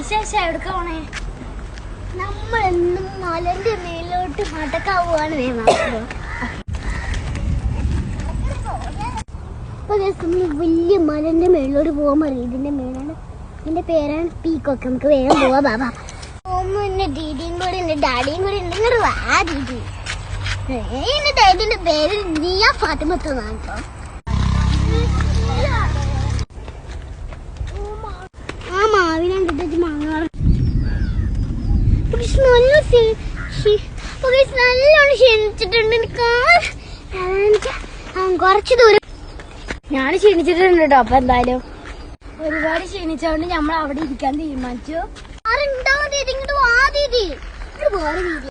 വിശേഷം എവിടേക്ക് പോണേ? നമ്മളെന്നും മലന്റെ മേലോട്ട് നടക്കാവുകയാണ് വലിയ മലന്റെ മേളിലോട്ട് പോകാൻ പറയും. ഇതിന്റെ മേലാണ്, ഇതിന്റെ പേരാണ് പീക്കൊക്കെ. നമുക്ക് വേഗം പോവാ ബാബാ. എന്റെ ദീദിയും കൂടെ എന്റെ ഡാഡിയും കൂടെ ഉണ്ട്. ഇങ്ങോട്ട് വാ ദീദി. എന്റെ ഡാഡിന്റെ പേര് നിയ ഫാത്തിമത്താണ് കേട്ടോ. ആ മാവിനെ കണ്ടിട്ട് മാങ്ങ നല്ലോണം ക്ഷീണിച്ചിട്ടുണ്ട്. കുറച്ച് ദൂരം ഞാൻ ക്ഷീണിച്ചിട്ടുണ്ട് കേട്ടോ. അപ്പൊ എന്തായാലും ഒരുപാട് ക്ഷീണിച്ചോണ്ട് നമ്മൾ അവിടെ ഇരിക്കാൻ തീരുമാനിച്ചു. ഇങ്ങോട്ട് വാ ദീദി. പോരെ ദീദി.